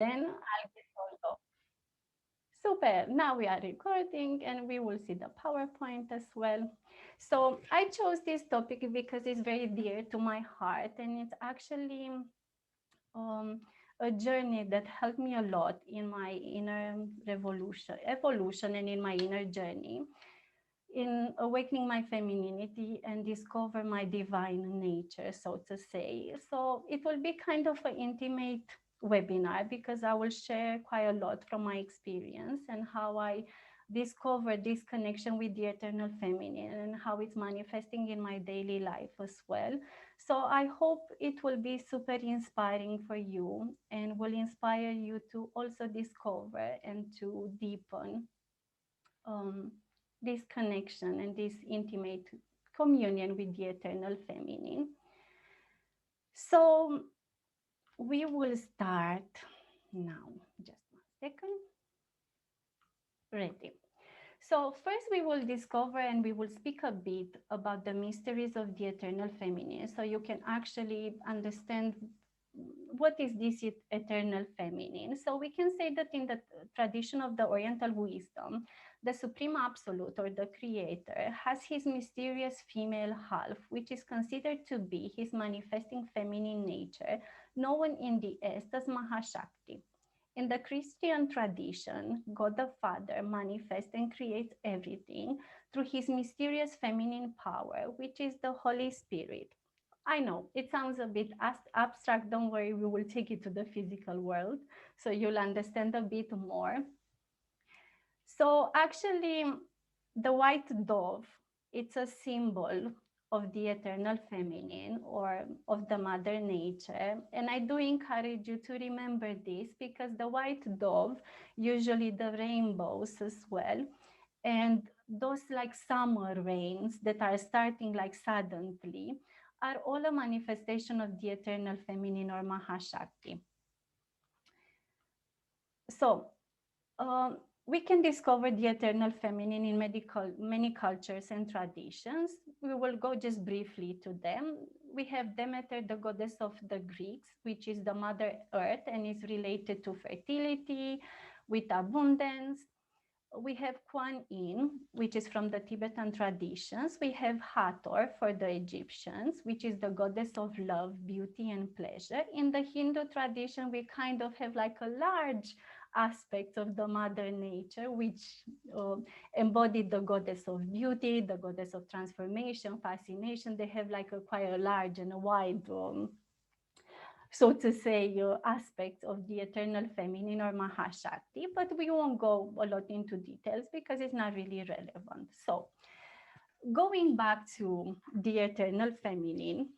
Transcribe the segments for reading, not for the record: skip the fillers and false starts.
Then I'll get hold of. Super. Now we are recording and we will see the PowerPoint as well. So I chose this topic because it's very dear to my heart and it's actually um, a journey that helped me a lot in my inner evolution and in my inner journey in awakening my femininity and discover my divine nature, so to say. So it will be kind of an intimate webinar because I will share quite a lot from my experience and how I discovered this connection with the eternal feminine and how it's manifesting in my daily life as well. So I hope it will be super inspiring for you and will inspire you to also discover and to deepen um, this connection and this intimate communion with the eternal feminine. So we will start now. Just 1 second. Ready. So first we will discover and we will speak a bit about the mysteries of the eternal feminine so you can actually understand what is this eternal feminine. So we can say that in the tradition of the Oriental wisdom, the supreme absolute or the creator has his mysterious female half, which is considered to be his manifesting feminine nature, known in the East as Mahashakti. In the Christian tradition, God the Father manifests and creates everything through his mysterious feminine power, which is the Holy Spirit. I know it sounds a bit abstract. Don't worry, we will take it to the physical world so you'll understand a bit more. So actually, the white dove, it's a symbol of the eternal feminine or of the mother nature. And I do encourage you to remember this because the white dove, usually the rainbows as well, and those like summer rains that are starting like suddenly are all a manifestation of the eternal feminine or Mahashakti. So we can discover the eternal feminine in many cultures and traditions. We will go just briefly to them. We have Demeter, the goddess of the Greeks, which is the Mother Earth and is related to fertility, with abundance. We have Kuan Yin, which is from the Tibetan traditions. We have Hathor for the Egyptians, which is the goddess of love, beauty, and pleasure. In the Hindu tradition, we kind of have like a large aspect of the mother nature, which embodied the goddess of beauty, the goddess of transformation, fascination. They have like a quite a large and a wide so to say, aspects of the eternal feminine or Mahashakti, but we won't go a lot into details because it's not really relevant. So going back to the eternal feminine,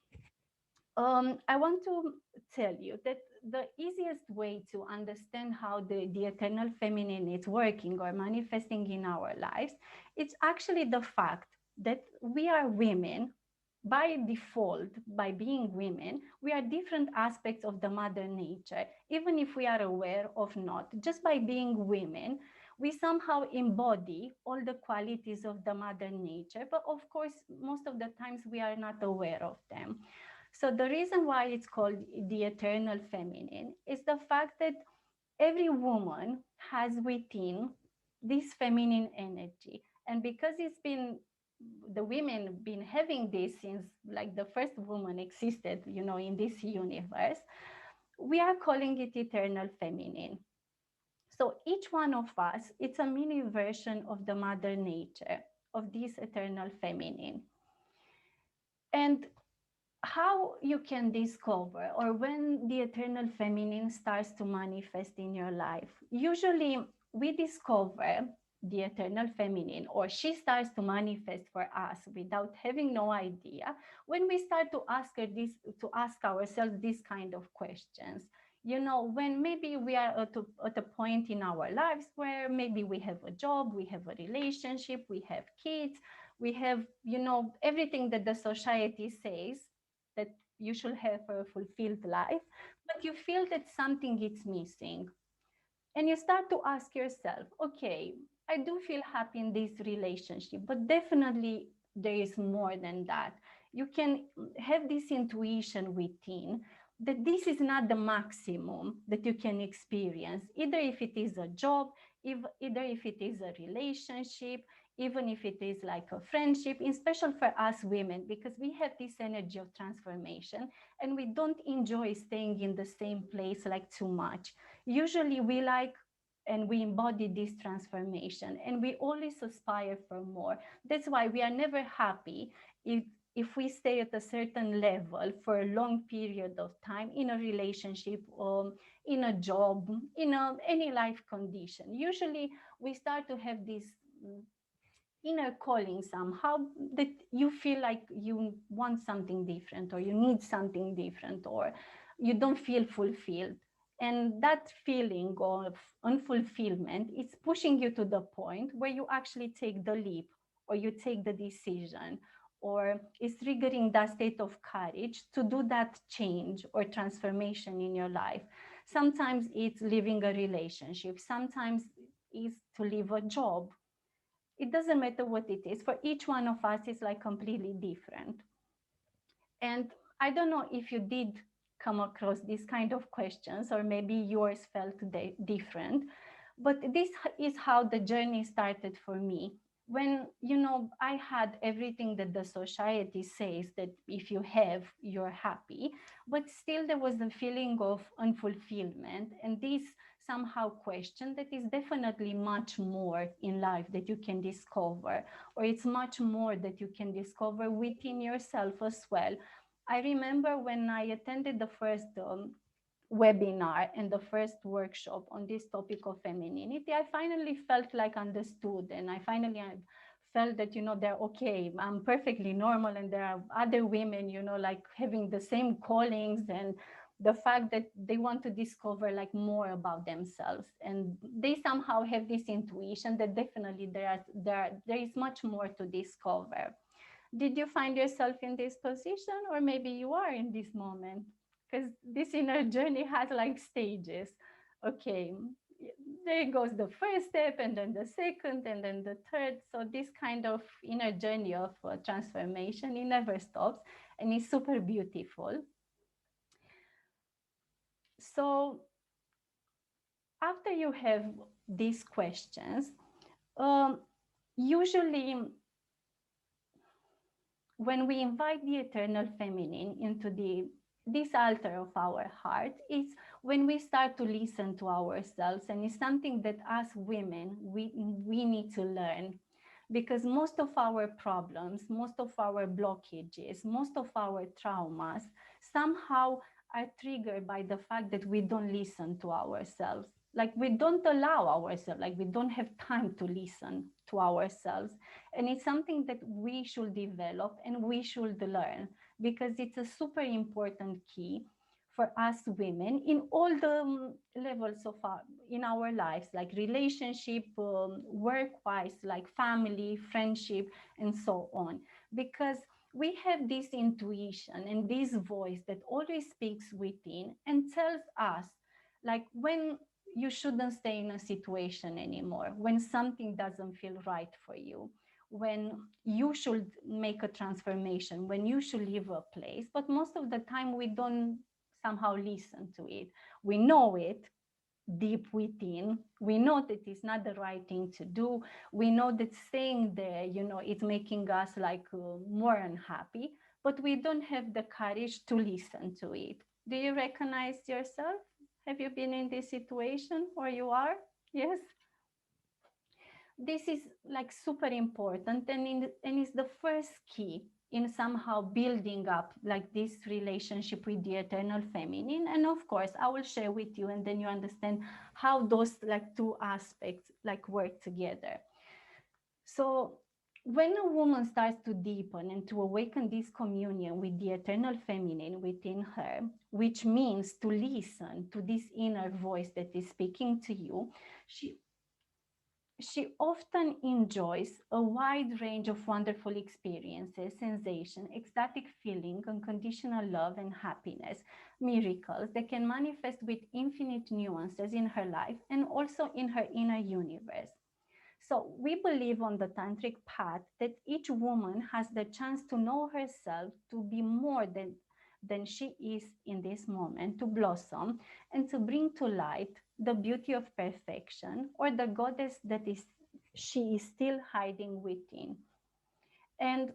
I want to tell you that the easiest way to understand how the eternal feminine is working or manifesting in our lives, it's actually the fact that we are women by default. By being women, we are different aspects of the mother nature, even if we are aware of not. Just by being women, we somehow embody all the qualities of the mother nature, but of course, most of the times we are not aware of them. So the reason why it's called the eternal feminine is the fact that every woman has within this feminine energy. And because it's been the women been having this since like the first woman existed, in this universe, we are calling it eternal feminine. So each one of us, it's a mini version of the mother nature of this eternal feminine. And how you can discover or when the eternal feminine starts to manifest in your life. Usually we discover the eternal feminine or she starts to manifest for us without having no idea when we start to ask ourselves these kind of questions. When maybe we are at a point in our lives where maybe we have a job, we have a relationship, we have kids, we have everything that the society says that you should have for a fulfilled life, but you feel that something is missing. And you start to ask yourself, okay, I do feel happy in this relationship, but definitely there is more than that. You can have this intuition within that this is not the maximum that you can experience, either if it is a job, either if it is a relationship, even if it is like a friendship, in special for us women, because we have this energy of transformation and we don't enjoy staying in the same place like too much. Usually we like and we embody this transformation and we always aspire for more. That's why we are never happy if if we stay at a certain level for a long period of time in a relationship or in a job, in any life condition. Usually we start to have this inner calling somehow, that you feel like you want something different or you need something different or you don't feel fulfilled. And that feeling of unfulfillment is pushing you to the point where you actually take the leap or you take the decision, or is triggering that state of courage to do that change or transformation in your life. Sometimes it's leaving a relationship, sometimes it's to leave a job. It doesn't matter what it is. For each one of us, it's like completely different. And I don't know if you did come across these kind of questions, or maybe yours felt different, but this is how the journey started for me. When, I had everything that the society says that if you have, you're happy, but still there was a feeling of unfulfillment and this somehow question that is definitely much more in life that you can discover, or it's much more that you can discover within yourself as well. I remember when I attended the first webinar and the first workshop on this topic of femininity, I finally felt like understood, and I felt that they're okay. I'm perfectly normal, and there are other women, like having the same callings, and the fact that they want to discover like more about themselves, and they somehow have this intuition that definitely there is much more to discover. Did you find yourself in this position, or maybe you are in this moment? Because this inner journey has like stages. Okay, there goes the first step, and then the second, and then the third. So this kind of inner journey of transformation, it never stops, and it's super beautiful. So after you have these questions, um, usually when we invite the eternal feminine into this altar of our heart, it's when we start to listen to ourselves, and it's something that us women we need to learn, because most of our problems, most of our blockages, most of our traumas somehow are triggered by the fact that we don't listen to ourselves. Like we don't allow ourselves, like we don't have time to listen to ourselves. And it's something that we should develop and we should learn, because it's a super important key for us women in all the levels of in our lives, like relationship, work-wise, like family, friendship, and so on. Because we have this intuition and this voice that always speaks within and tells us like when you shouldn't stay in a situation anymore, when something doesn't feel right for you, when you should make a transformation, when you should leave a place. But most of the time we don't somehow listen to it. We know it deep within. We know that it's not the right thing to do. We know that staying there, it's making us like more unhappy, but we don't have the courage to listen to it. Do you recognize yourself? Have you been in this situation, or you are? Yes. This is like super important, and it's the first key in somehow building up like this relationship with the eternal feminine. And of course I will share with you, and then you understand how those like two aspects like work together. So when a woman starts to deepen and to awaken this communion with the eternal feminine within her, which means to listen to this inner voice that is speaking to you, she she often enjoys a wide range of wonderful experiences, sensation, ecstatic feeling, unconditional love and happiness, miracles that can manifest with infinite nuances in her life and also in her inner universe. So we believe on the tantric path that each woman has the chance to know herself, to be more than than she is in this moment to blossom and to bring to light the beauty of perfection or the goddess that is she is still hiding within. And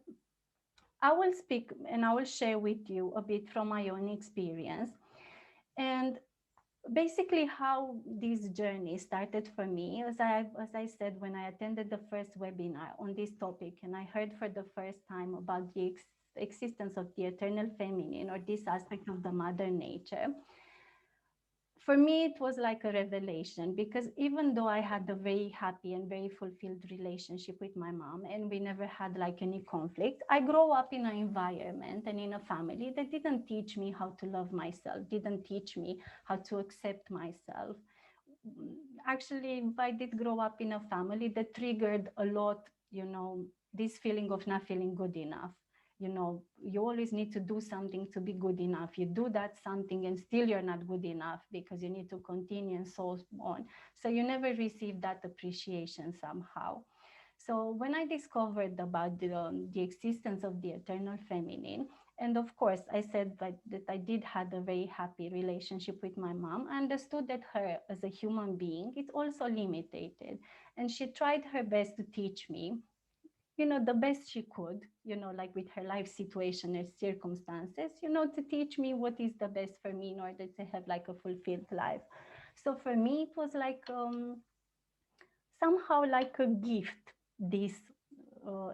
I will speak and I will share with you a bit from my own experience. And basically how this journey started for me, as I said, when I attended the first webinar on this topic and I heard for the first time about the existence of the eternal feminine or this aspect of the mother nature, for me it was like a revelation, because even though I had a very happy and very fulfilled relationship with my mom and we never had like any conflict, I grew up in an environment and in a family that didn't teach me how to love myself, didn't teach me how to accept myself. Actually, I did grow up in a family that triggered a lot, this feeling of not feeling good enough. You always need to do something to be good enough. You do that something and still you're not good enough because you need to continue and so on. So you never receive that appreciation somehow. So when I discovered about the existence of the eternal feminine, and of course I said that I did had a very happy relationship with my mom, I understood that her as a human being is also limited, and she tried her best to teach me, the best she could, like with her life situation and circumstances, to teach me what is the best for me in order to have like a fulfilled life. So for me, it was like somehow like a gift, this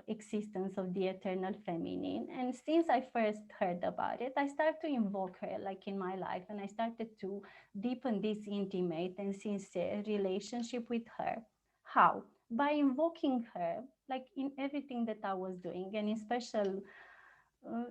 existence of the eternal feminine. And since I first heard about it, I started to invoke her like in my life, and I started to deepen this intimate and sincere relationship with her. How? By invoking her like in everything that I was doing, and in special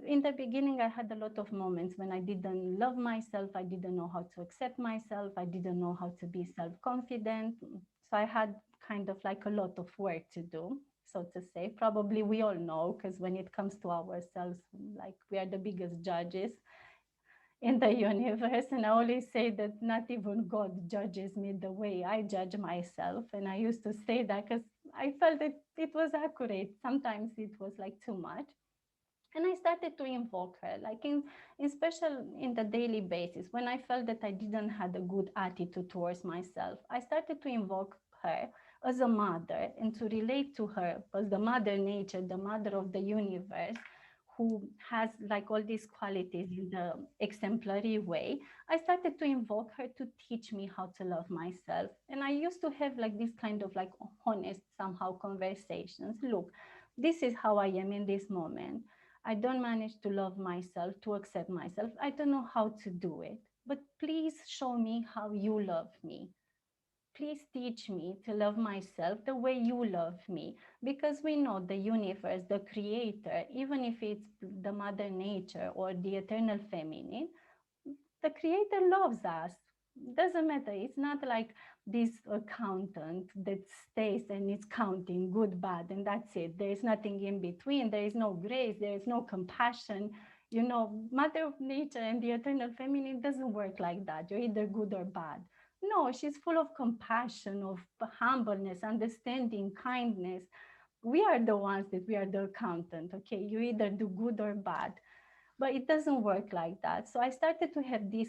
in the beginning, I had a lot of moments when I didn't love myself. I didn't know how to accept myself. I didn't know how to be self confident. So I had kind of like a lot of work to do, so to say. Probably we all know, because when it comes to ourselves, like we are the biggest judges in the universe. And I always say that not even God judges me the way I judge myself. And I used to say that because I felt that it was accurate. Sometimes it was like too much, and I started to invoke her like in special in the daily basis. When I felt that I didn't had a good attitude towards myself, I started to invoke her as a mother and to relate to her as the mother nature, the mother of the universe, who has like all these qualities in the exemplary way. I started to invoke her to teach me how to love myself. And I used to have like this kind of like honest somehow conversations. Look, this is how I am in this moment. I don't manage to love myself, to accept myself. I don't know how to do it. But please show me how you love me. Please teach me to love myself the way you love me. Because we know the universe, the creator, even if it's the mother nature or the eternal feminine, the creator loves us. Doesn't matter. It's not like this accountant that stays and is counting good, bad, and that's it. There is nothing in between. There is no grace. There is no compassion. Mother of nature and the eternal feminine doesn't work like that. You're either good or bad. No, she's full of compassion, of humbleness, understanding, kindness. We are the ones that we are the accountant. Okay, you either do good or bad, but it doesn't work like that. So I started to have this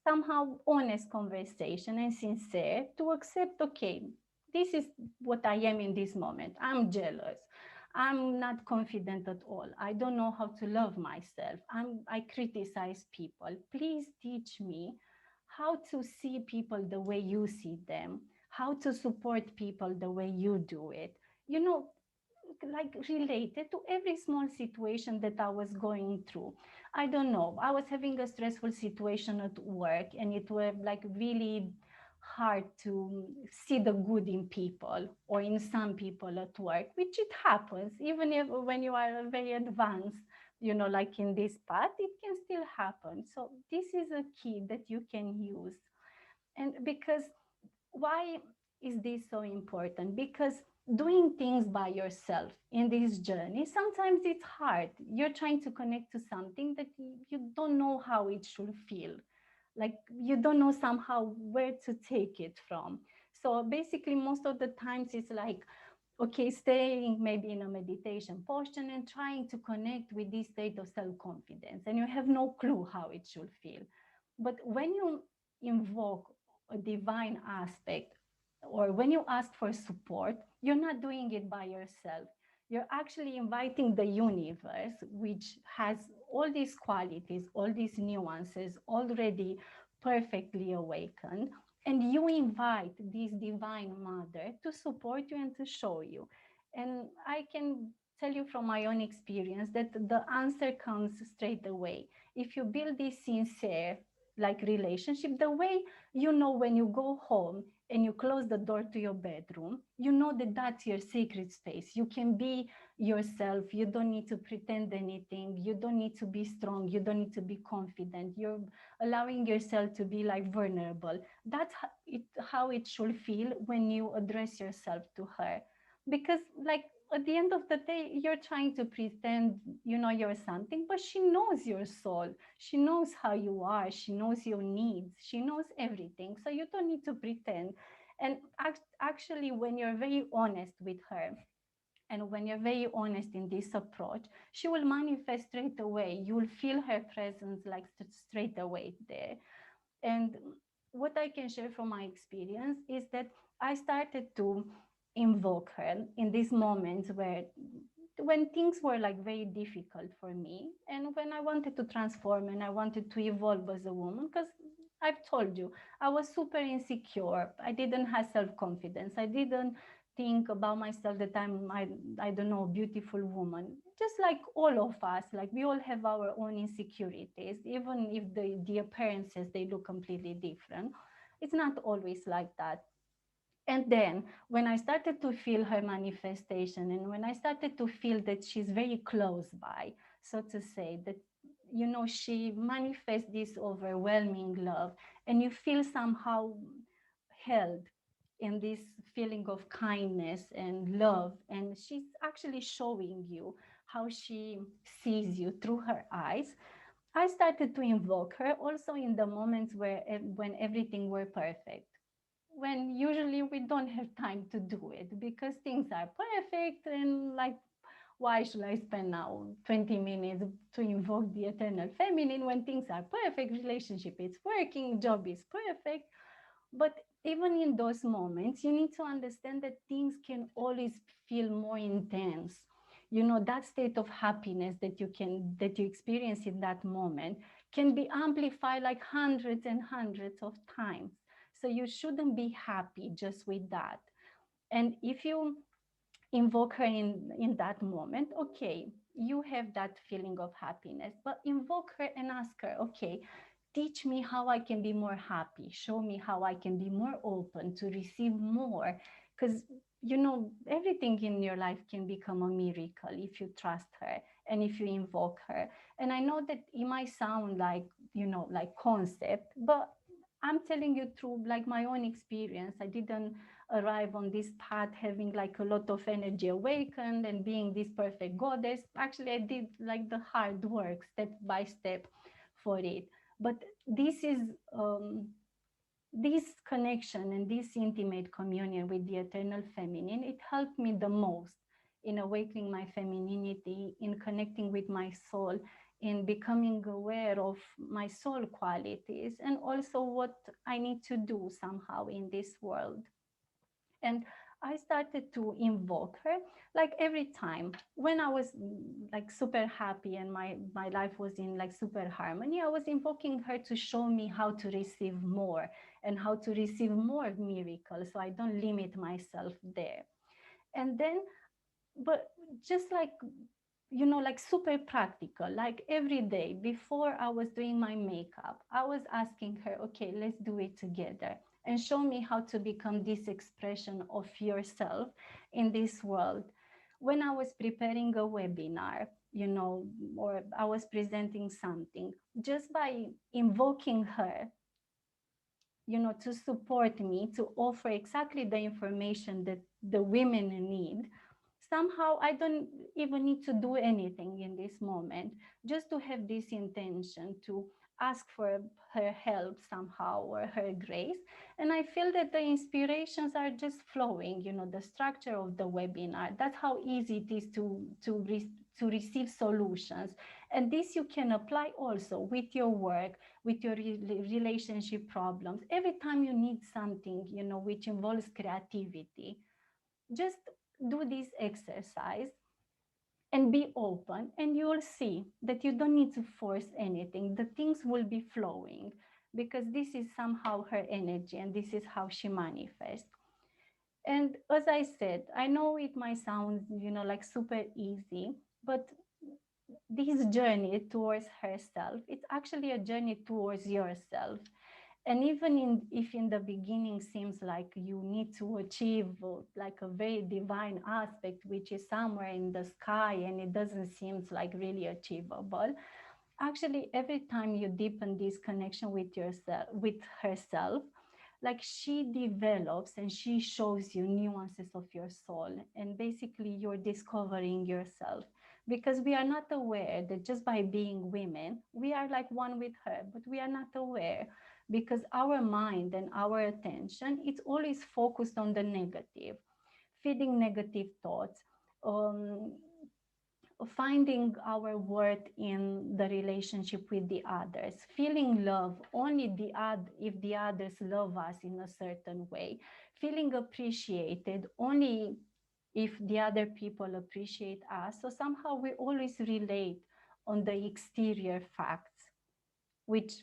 somehow honest conversation and sincere to accept, okay, this is what I am in this moment. I'm jealous. I'm not confident at all. I don't know how to love myself. I criticize people. Please teach me how to see people the way you see them, how to support people the way you do it. You know, like related to every small situation that I was going through. I don't know. I was having a stressful situation at work, and it was like really hard to see the good in people or in some people at work, which it happens, even if when you are very advanced, like in this path, it can still happen. So this is a key that you can use. And because why is this so important? Because doing things by yourself in this journey, sometimes it's hard. You're trying to connect to something that you don't know how it should feel. Like you don't know somehow where to take it from. So basically, most of the times it's like okay, staying maybe in a meditation posture and trying to connect with this state of self-confidence, and you have no clue how it should feel. But when you invoke a divine aspect, or when you ask for support, you're not doing it by yourself. You're actually inviting the universe, which has all these qualities, all these nuances already perfectly awakened, and you invite this divine mother to support you and to show you. And I can tell you from my own experience that the answer comes straight away if you build this sincere like relationship. The way, you know, when you go home and you close the door to your bedroom, you know that that's your sacred space. You can be yourself. You don't need to pretend anything. You don't need to be strong. You don't need to be confident. You're allowing yourself to be like vulnerable. That's how it should feel when you address yourself to her. Because like at the end of the day, you're trying to pretend, you know, you're something, but she knows your soul. She knows how you are. She knows your needs. She knows everything. So you don't need to pretend. And actually, when you're very honest with her, and when you're very honest in this approach, she will manifest straight away. You will feel her presence like straight away there. And what I can share from my experience is that I started to invoke her in these moments where when things were like very difficult for me, and when I wanted to transform and I wanted to evolve as a woman. Because I've told you, I was super insecure. I didn't have self-confidence. I didn't think about myself that I don't know, beautiful woman. Just like all of us, like we all have our own insecurities, even if the appearances, they look completely different. It's not always like that. And then when I started to feel her manifestation, and when I started to feel that she's very close by, so to say, that, you know, she manifests this overwhelming love, and you feel somehow held in this feeling of kindness and love, and she's actually showing you how she sees you through her eyes. I started to invoke her also in the moments where when everything were perfect, when usually we don't have time to do it because things are perfect. And like, why should I spend now 20 minutes to invoke the eternal feminine when things are perfect? Relationship is working, job is perfect. But even in those moments, you need to understand that things can always feel more intense. You know, that state of happiness that you experience in that moment can be amplified like hundreds and hundreds of times. So you shouldn't be happy just with that. And if you invoke her in that moment, okay, you have that feeling of happiness, but invoke her and ask her, okay, teach me how I can be more happy, show me how I can be more open to receive more. Because, you know, everything in your life can become a miracle if you trust her and if you invoke her. And I know that it might sound like, you know, like concept, but I'm telling you through like my own experience. I didn't arrive on this path having like a lot of energy awakened and being this perfect goddess. Actually, I did like the hard work step by step for it. But this is this connection and this intimate communion with the eternal feminine, it helped me the most in awakening my femininity, in connecting with my soul, in becoming aware of my soul qualities, and also what I need to do somehow in this world. And I started to invoke her like every time when I was like super happy and my life was in like super harmony. I was invoking her to show me how to receive more and how to receive more miracles, so I don't limit myself there. And then, but just like, you know, like super practical, like every day before I was doing my makeup, I was asking her, okay, let's do it together and show me how to become this expression of yourself in this world. When I was preparing a webinar, you know, or I was presenting something, just by invoking her, you know, to support me, to offer exactly the information that the women need. Somehow I don't even need to do anything in this moment, just to have this intention to ask for her help somehow or her grace. And I feel that the inspirations are just flowing, the structure of the webinar. That's how easy it is to receive solutions. And this you can apply also with your work, with your relationship problems. Every time you need something, which involves creativity, just do this exercise and be open, and you will see that you don't need to force anything. The things will be flowing because this is somehow her energy and this is how she manifests. And as I said, I know it might sound, like super easy, but this journey towards herself, it's actually a journey towards yourself. And even if in the beginning seems like you need to achieve like a very divine aspect, which is somewhere in the sky and it doesn't seem like really achievable, actually every time you deepen this connection with yourself, with herself, like she develops and she shows you nuances of your soul, and basically you're discovering yourself, because we are not aware that just by being women we are like one with her, but we are not aware because our mind and our attention, it's always focused on the negative, feeding negative thoughts, um, finding our worth in the relationship with the others, feeling love only if the others love us in a certain way, feeling appreciated only if the other people appreciate us. So somehow we always relate on the exterior facts, which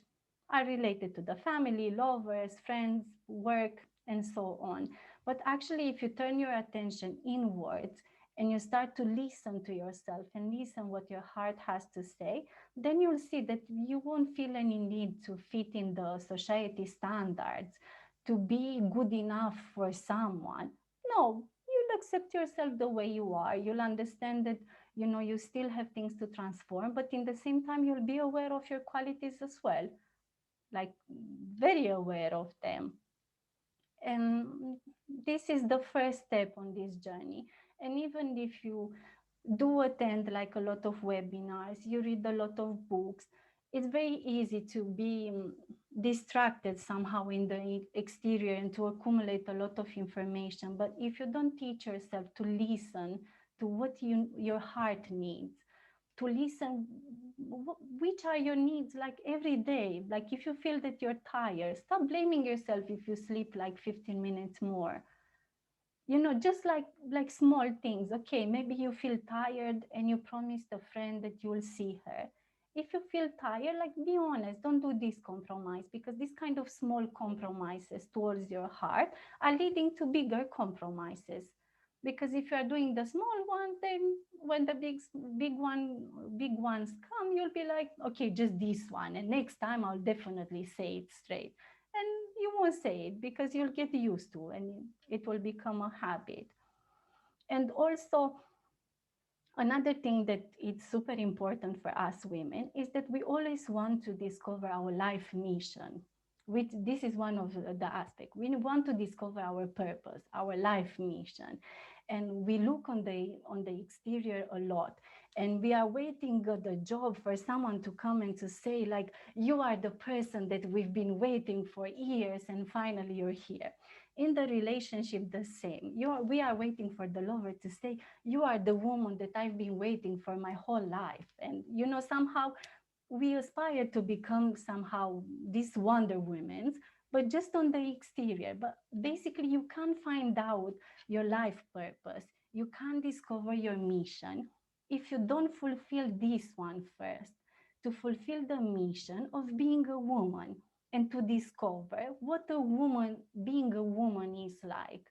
are related to the family, lovers, friends, work, and so on. But actually, if you turn your attention inwards and you start to listen to yourself and listen what your heart has to say, then you'll see that you won't feel any need to fit in the society standards, to be good enough for someone. No, you'll accept yourself the way you are. You'll understand that you still have things to transform, but in the same time you'll be aware of your qualities as well, like very aware of them. And this is the first step on this journey. And even if you do attend like a lot of webinars, you read a lot of books, it's very easy to be distracted somehow in the exterior and to accumulate a lot of information. But if you don't teach yourself to listen to what your heart needs, to listen which are your needs, like every day, like if you feel that you're tired, stop blaming yourself if you sleep like 15 minutes more, just like small things. Okay, maybe you feel tired and you promised a friend that you'll see her. If you feel tired, like be honest, don't do this compromise, because these kind of small compromises towards your heart are leading to bigger compromises. Because if you are doing the small one, then when the big ones come, you'll be like, okay, just this one, and next time I'll definitely say it straight. And you won't say it because you'll get used to, and it will become a habit. And also, another thing that is super important for us women is that we always want to discover our life mission, which this is one of the aspects. We want to discover our purpose, our life mission. And we look on the exterior a lot, and we are waiting the job for someone to come and to say like, you are the person that we've been waiting for years and finally you're here. In the relationship, the same. We are waiting for the lover to say, you are the woman that I've been waiting for my whole life. And somehow we aspire to become somehow these Wonder Women, but just on the exterior. But basically, you can't find out your life purpose. You can't discover your mission if you don't fulfill this one first. To fulfill the mission of being a woman and to discover what being a woman is like,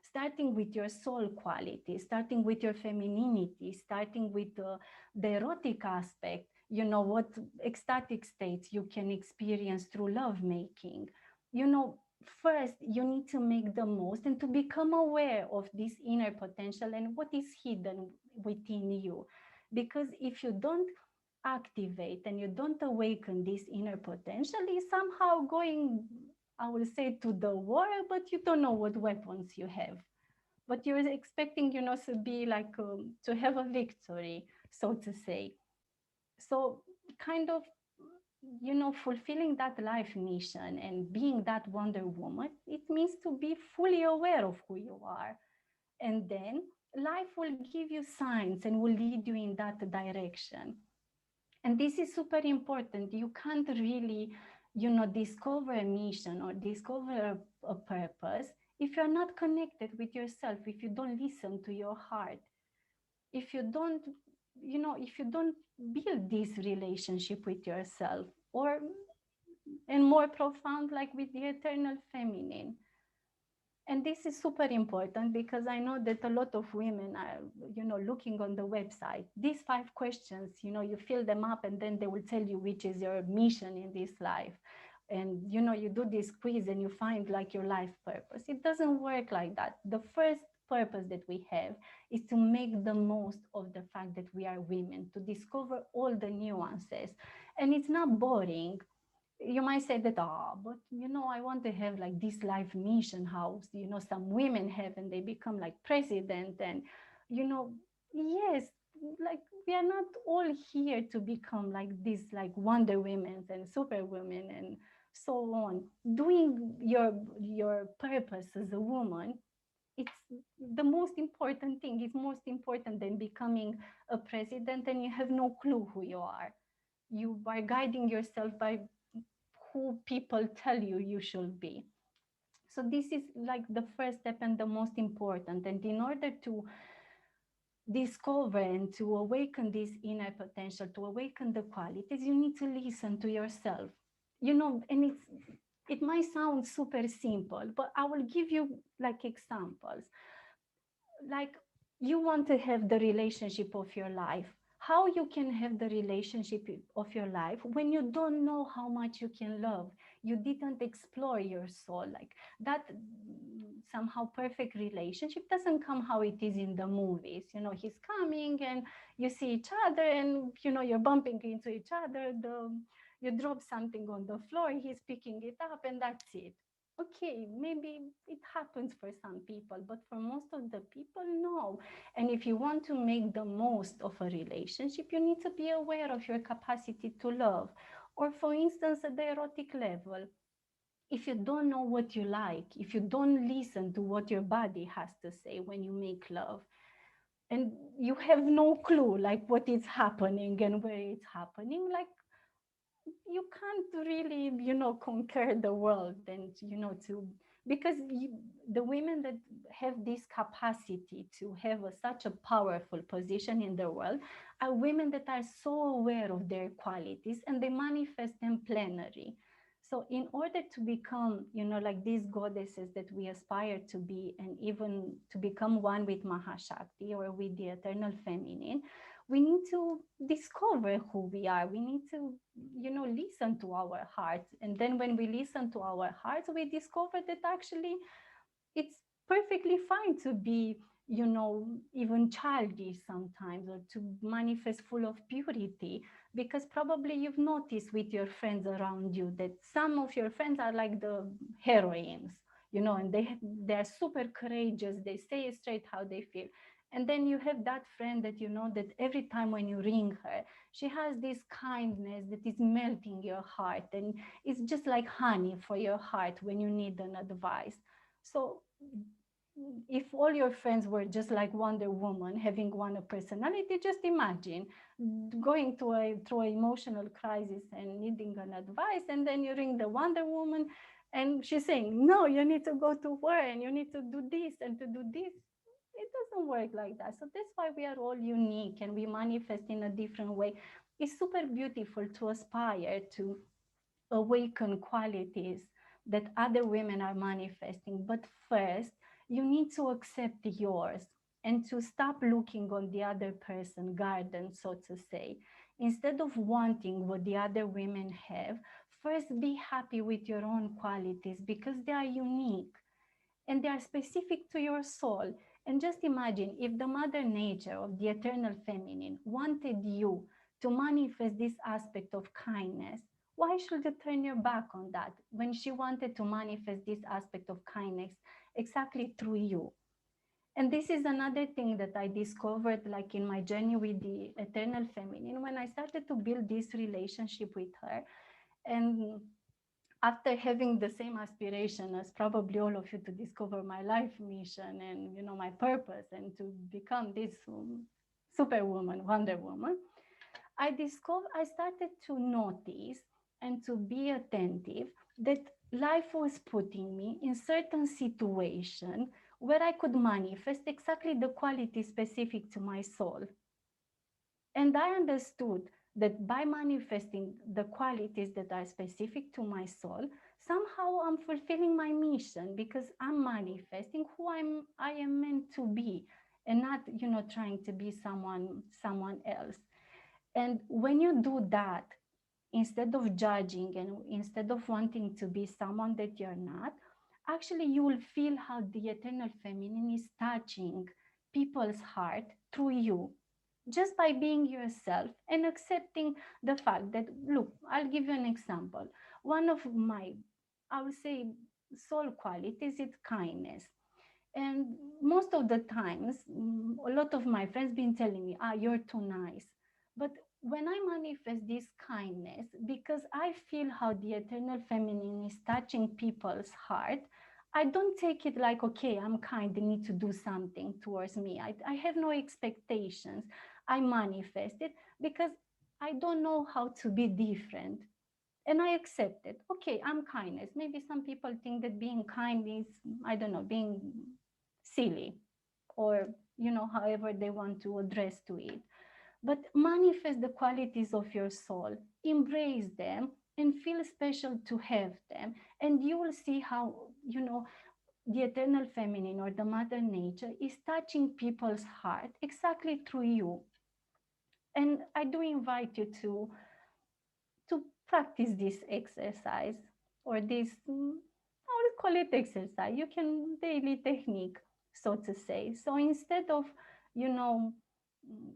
starting with your soul quality, starting with your femininity, starting with the erotic aspect, what ecstatic states you can experience through lovemaking. First you need to make the most and to become aware of this inner potential and what is hidden within you. Because if you don't activate and you don't awaken this inner potential, is somehow going, I will say, to the war, but you don't know what weapons you have. But you're expecting, to be like, to have a victory, so to say. So kind of fulfilling that life mission and being that Wonder Woman, it means to be fully aware of who you are. And then life will give you signs and will lead you in that direction. And this is super important. You can't really, discover a mission or discover a purpose if you're not connected with yourself, if you don't listen to your heart, if you don't, if you don't build this relationship with yourself, or and more profound, like with the eternal feminine. And this is super important because I know that a lot of women are, looking on the website. These 5 questions, you fill them up and then they will tell you which is your mission in this life. And, you do this quiz and you find like your life purpose. It doesn't work like that. The first purpose that we have is to make the most of the fact that we are women, to discover all the nuances. And it's not boring. You might say that, but I want to have like this life mission house, some women have and they become like president. And, you know, yes, like we are not all here to become like this, like Wonder Women and Super Women and so on. Doing your purpose as a woman, it's the most important thing. It's most important than becoming a president and you have no clue who you are. You are guiding yourself by who people tell you you should be. So this is like the first step and the most important. And in order to discover and to awaken this inner potential, to awaken the qualities, you need to listen to yourself. And it might sound super simple, but I will give you like examples. Like, you want to have the relationship of your life. How you can have the relationship of your life when you don't know how much you can love? You didn't explore your soul. Like that, somehow perfect relationship doesn't come how it is in the movies. He's coming and you see each other and you're bumping into each other. You drop something on the floor, he's picking it up, and that's it. Okay, maybe it happens for some people, but for most of the people, no. And if you want to make the most of a relationship, you need to be aware of your capacity to love. Or for instance, at the erotic level, if you don't know what you like, if you don't listen to what your body has to say when you make love, and you have no clue like what is happening and where it's happening, like you can't really conquer the world. And to because the women that have this capacity to have such a powerful position in the world are women that are so aware of their qualities and they manifest them plenary. So in order to become like these goddesses that we aspire to be, and even to become one with Mahashakti or with the eternal feminine, we need to discover who we are. We need to listen to our hearts. And then when we listen to our hearts, we discover that actually it's perfectly fine to be even childish sometimes, or to manifest full of purity. Because probably you've noticed with your friends around you that some of your friends are like the heroines, and they're super courageous, they say straight how they feel. And then you have that friend that that every time when you ring her, she has this kindness that is melting your heart, and it's just like honey for your heart when you need an advice. So if all your friends were just like Wonder Woman, having one personality, just imagine going through an emotional crisis and needing an advice, and then you ring the Wonder Woman, and she's saying, "No, you need to go to work, and you need to do this and to do this." It doesn't work like that. So that's why we are all unique and we manifest in a different way. It's super beautiful to aspire to awaken qualities that other women are manifesting. But first, you need to accept yours and to stop looking on the other person garden, so to say. Instead of wanting what the other women have, first be happy with your own qualities because they are unique and they are specific to your soul. And just imagine if the mother nature of the eternal feminine wanted you to manifest this aspect of kindness, why should you turn your back on that when she wanted to manifest this aspect of kindness exactly through you? And this is another thing that I discovered like in my journey with the eternal feminine when I started to build this relationship with her. And after having the same aspiration as probably all of you to discover my life mission and my purpose and to become this superwoman, Wonder Woman, I started to notice and to be attentive that life was putting me in certain situation where I could manifest exactly the quality specific to my soul. And I understood that by manifesting the qualities that are specific to my soul, somehow I'm fulfilling my mission because I'm manifesting who I am meant to be and not, trying to be someone else. And when you do that, instead of judging and instead of wanting to be someone that you're not, actually you will feel how the eternal feminine is touching people's heart through you, just by being yourself and accepting the fact that, look, I'll give you an example. One of my, I would say, soul qualities is kindness. And most of the times, a lot of my friends been telling me, you're too nice. But when I manifest this kindness, because I feel how the eternal feminine is touching people's heart, I don't take it like, okay, I'm kind, they need to do something towards me. I have no expectations. I manifest it because I don't know how to be different. And I accept it. Okay, I'm kindness. Maybe some people think that being kind is, I don't know, being silly or, however they want to address to it. But manifest the qualities of your soul, embrace them, and feel special to have them. And you will see how, the eternal feminine or the mother nature is touching people's heart exactly through you. And I do invite you to practice this exercise or this, I would call it exercise. You can daily technique, so to say. So instead of, you know, mm,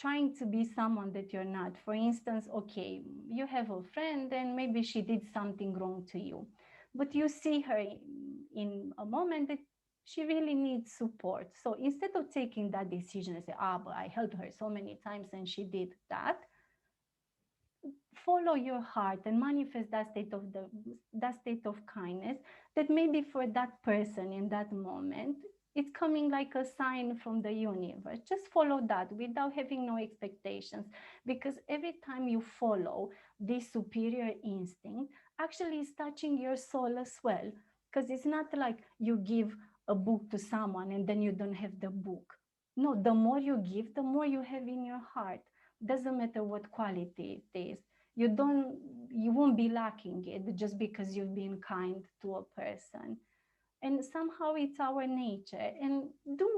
trying to be someone that you're not, for instance, okay, you have a friend and maybe she did something wrong to you, but you see her in a moment that she really needs support. So instead of taking that decision and say, but I helped her so many times and she did that, follow your heart and manifest that state of kindness that maybe for that person in that moment it's coming like a sign from the universe. Just follow that without having no expectations, because every time you follow this superior instinct, actually it's touching your soul as well. Because it's not like you give a book to someone and then you don't have the book. No, the more you give, the more you have in your heart. Doesn't matter what quality it is. You won't be lacking it just because you've been kind to a person. And somehow it's our nature. And do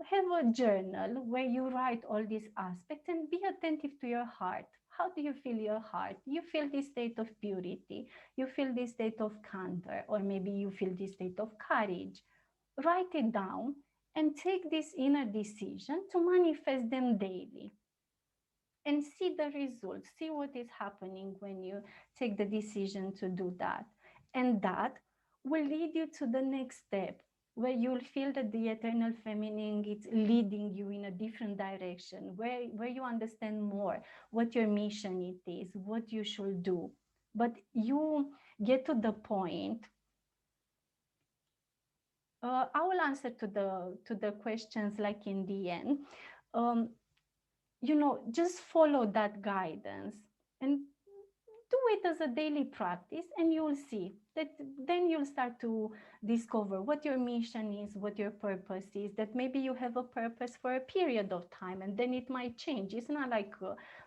have a journal where you write all these aspects and be attentive to your heart. How do you feel your heart? You feel this state of purity, you feel this state of candor, or maybe you feel this state of courage. Write it down and take this inner decision to manifest them daily and see the results, see what is happening when you take the decision to do that. And that will lead you to the next step where you'll feel that the eternal feminine is leading you in a different direction, where you understand more what your mission it is, what you should do. But you get to the point. I will answer to the questions like in the end. Um, just follow that guidance and do it as a daily practice, and you'll see that then you'll start to discover what your mission is, what your purpose is, that maybe you have a purpose for a period of time and then it might change. It's not like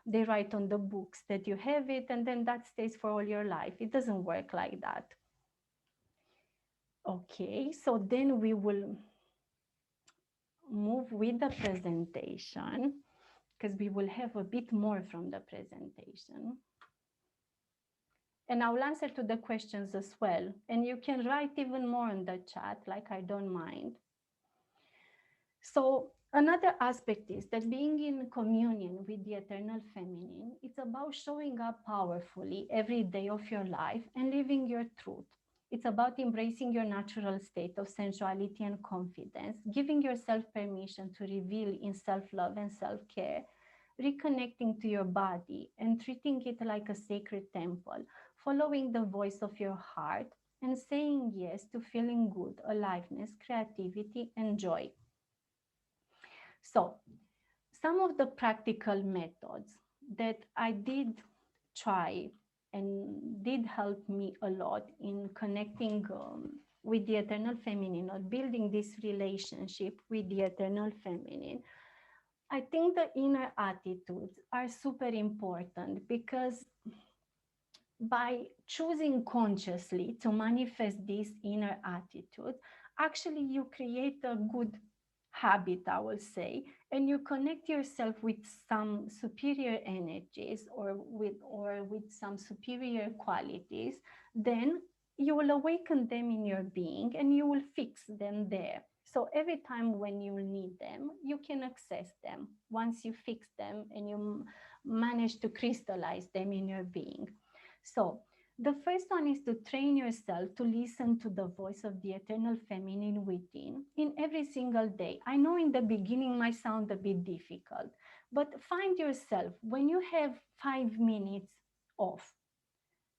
they write on the books that you have it and then that stays for all your life. It doesn't work like that. Okay, so then we will move with the presentation, because we will have a bit more from the presentation. And I will answer to the questions as well. And you can write even more in the chat, like I don't mind. So another aspect is that being in communion with the eternal feminine, it's about showing up powerfully every day of your life and living your truth. It's about embracing your natural state of sensuality and confidence, giving yourself permission to reveal in self-love and self-care, reconnecting to your body and treating it like a sacred temple, following the voice of your heart and saying yes to feeling good, aliveness, creativity, and joy. So, some of the practical methods that I did try and did help me a lot in connecting with the eternal feminine or building this relationship with the eternal feminine. I think the inner attitudes are super important because by choosing consciously to manifest this inner attitude, actually you create a good habit, I will say, and you connect yourself with some superior energies or with some superior qualities, then you will awaken them in your being and you will fix them there. So every time when you need them, you can access them once you fix them and you manage to crystallize them in your being. So, the first one is to train yourself to listen to the voice of the eternal feminine within in every single day. I know in the beginning might sound a bit difficult, but find yourself when you have 5 minutes off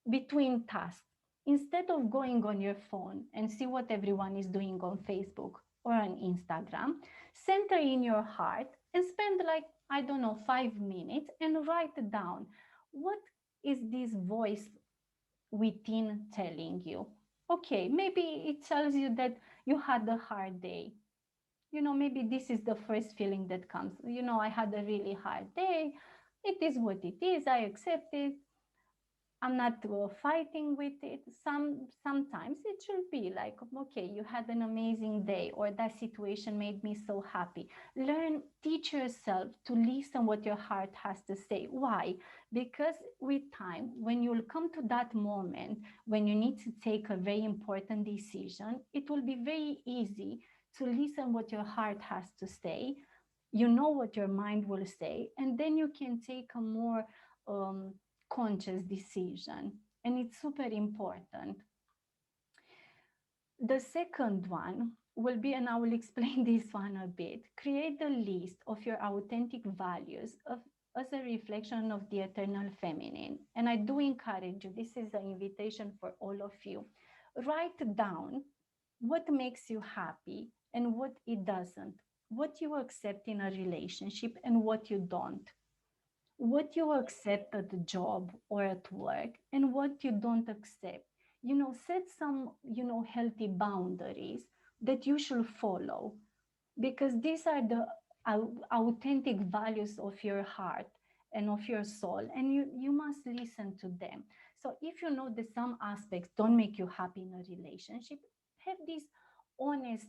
between tasks, instead of going on your phone and see what everyone is doing on Facebook or on Instagram, center in your heart and spend like, I don't know, 5 minutes and write down what is this voice within telling you. Okay, maybe it tells you that you had a hard day. Maybe this is the first feeling that comes. I had a really hard day. It is what it is. I accept it. I'm not fighting with it. Sometimes it should be like, okay, you had an amazing day, or that situation made me so happy. Teach yourself to listen what your heart has to say. Why? Because with time, when you'll come to that moment when you need to take a very important decision, it will be very easy to listen what your heart has to say. You know what your mind will say, and then you can take a more conscious decision, and it's super important. The second one will be, and I will explain this one a bit, create a list of your authentic values as a reflection of the eternal feminine. And I do encourage you, this is an invitation for all of you. Write down what makes you happy and what it doesn't, what you accept in a relationship and what you don't, what you accept at the job or at work and what you don't accept. Set some, healthy boundaries that you should follow, because these are the authentic values of your heart and of your soul, and you must listen to them. So if you know that some aspects don't make you happy in a relationship, have this honest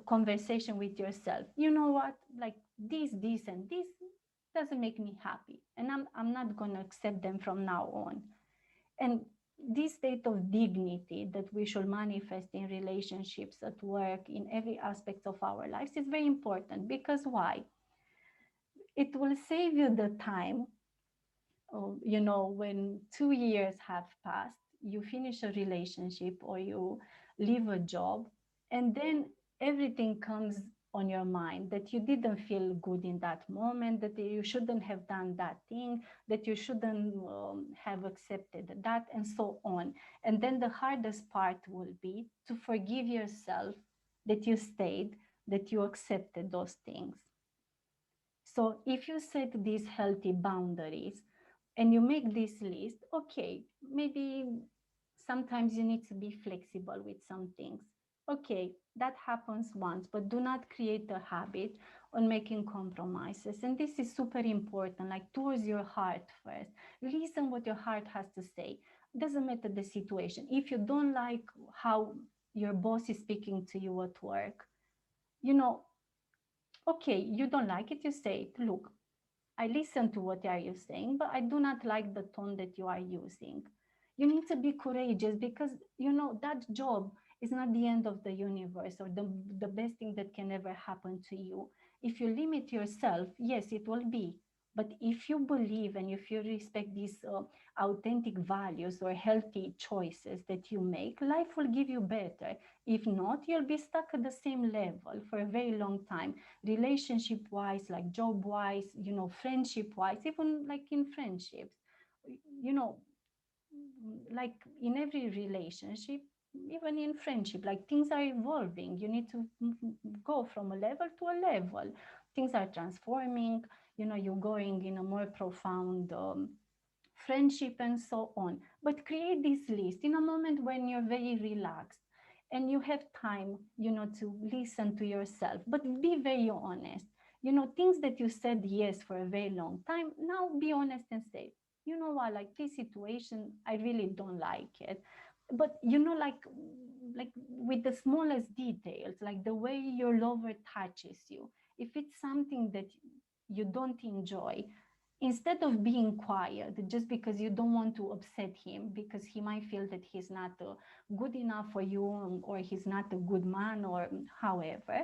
conversation with yourself. You know what, like this and this doesn't make me happy, and I'm not going to accept them from now on. And this state of dignity that we should manifest in relationships, at work, in every aspect of our lives is very important. Because why? It will save you the time. When 2 years have passed, you finish a relationship or you leave a job, and then everything comes on your mind that you didn't feel good in that moment, that you shouldn't have done that thing, that you shouldn't have accepted that, and so on. And then the hardest part will be to forgive yourself that you stayed, that you accepted those things. So if you set these healthy boundaries and you make this list, okay, maybe sometimes you need to be flexible with some things. Okay, that happens once, but do not create a habit on making compromises. And this is super important, like towards your heart first. Listen what your heart has to say. Doesn't matter the situation. If you don't like how your boss is speaking to you at work, you know, okay, you don't like it, you say, look, I listen to what are you saying, but I do not like the tone that you are using. You need to be courageous, because that job is not the end of the universe or the best thing that can ever happen to you. If you limit yourself, yes, it will be. But if you believe and if you respect these authentic values or healthy choices that you make, life will give you better. If not, you'll be stuck at the same level for a very long time, relationship wise, like job wise, friendship wise, even like in friendships. You know, like in every relationship, even in friendship, like things are evolving. You need to go from a level to a level. Things are transforming, you're going in a more profound friendship and so on. But create this list in a moment when you're very relaxed and you have time, to listen to yourself, but be very honest. Things that you said yes for a very long time, now be honest and say, you know what, like this situation, I really don't like it. But like with the smallest details, like the way your lover touches you, if it's something that you don't enjoy, instead of being quiet just because you don't want to upset him, because he might feel that he's not good enough for you, or he's not a good man, or however,